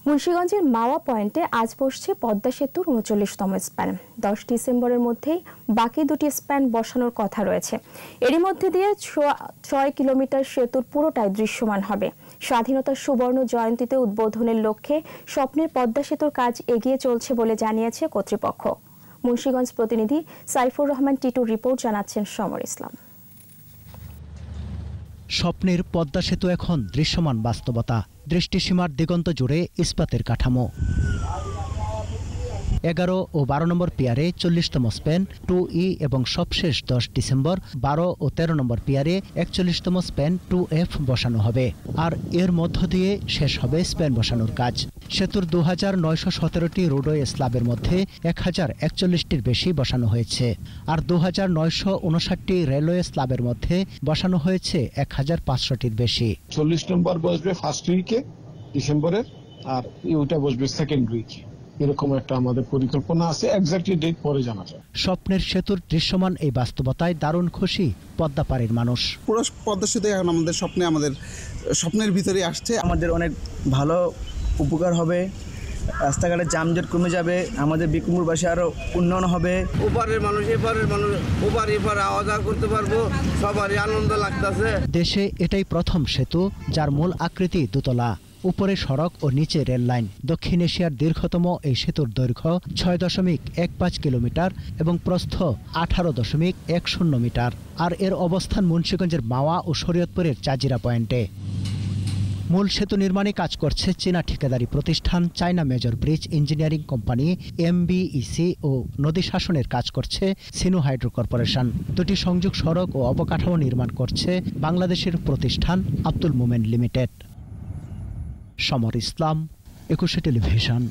মুন্সিগঞ্জের মাওয়া পয়েন্টে আজ বসছে পদ্মা সেতুর ৩৯তম স্প্যান। ১০ ডিসেম্বরের মধ্যেই বাকি দুটি স্প্যান বসানোর কথা রয়েছে। এরই মধ্যে দিয়ে ৬ কিলোমিটার সেতুর পুরোটাই দৃশ্যমান হবে। স্বাধীনতার সুবর্ণ জয়ন্তীতে উদ্বোধনের লক্ষ্যে স্বপ্নের পদ্মা সেতুর কাজ এগিয়ে চলছে বলে জানিয়েছে কর্তৃপক্ষ। মুন্সিগঞ্জ প্রতিনিধি সাইফুর রহমান টিটুর রিপোর্ট, জানাচ্ছেন সমর ইসলাম। স্বপ্নের পদ্মা সেতু এখন দৃশ্যমান বাস্তবতা। দৃষ্টিসীমার দিগন্ত জুড়ে ইস্পাতের কাঠামো। ১১ ও ১২ নম্বর পিয়ারে ৪০তম স্প্যান 2E এবং সবশেষ ১০ ডিসেম্বর ১২ ও ১৩ নম্বর পিয়ারে ৪১তম স্প্যান 2F বসানো হবে। আর এর মধ্য দিয়ে শেষ হবে স্প্যান বসানোর কাজ। সেতুর ২৯১৭টি রোডওয়ে স্ল্যাবের মধ্যে ১০৪১টির বেশি বসানো হয়েছে। আর ২৯৫৯টি রেলওয়ে স্ল্যাবের মধ্যে বসানো হয়েছে ১৫০০টির বেশি। ৪০ নম্বর বসবে ফার্স্ট উইকে ডিসেম্বরের, আর ওটা বসবে সেকেন্ড উইকে। এরকম একটা আমাদের পরিকল্পনা আছে, এক্স্যাক্টলি ডেট পরে জানা যাবে। স্বপ্নের সেতুর দৃশ্যমান এই বাস্তবতায় দারুণ খুশি পদ্মাপাড়ের মানুষ। পুরো পদ্মা সেতু এখন আমাদের স্বপ্নের ভিতরে আসছে। আমাদের অনেক ভালো উপকার হবে, রাস্তাঘাটের যানজট কমে যাবে, আমাদের বিকুমুরবাসী আরো উন্নয়ন হবে। ওপারের মানুষ এপারের মানুষ ওপার এপার আওয়া যাওয়া করতে পারবো, সবারই আনন্দ লাগতেছে। দেশে এটাই প্রথম সেতু যার মূল আকৃতি দোতলা, উপরে সড়ক ও নিচে রেল লাইন। দক্ষিণ এশিয়ার দীর্ঘতম এই সেতুর দৈর্ঘ্য ৬.১৫ কিলোমিটার এবং প্রস্থ ১৮.১০ মিটার। আর এর অবস্থান মুন্সিগঞ্জের মাওয়া ও শরীয়তপুরের জাজিরা পয়েন্টে। মূল সেতু নির্মাণে কাজ করছে চীনা ঠিকাদারি প্রতিষ্ঠান China major bridge engineering company MBEC ও নদী শাসনের কাজ করছে সিনু হাইড্রো কর্পোরেশন। দুটি সংযোগ সড়ক ও অবকাঠামো নির্মাণ করছে বাংলাদেশের প্রতিষ্ঠান আব্দুল মোমেন লিমিটেড। সমর ইসলাম, ২১ টেলিভিশন।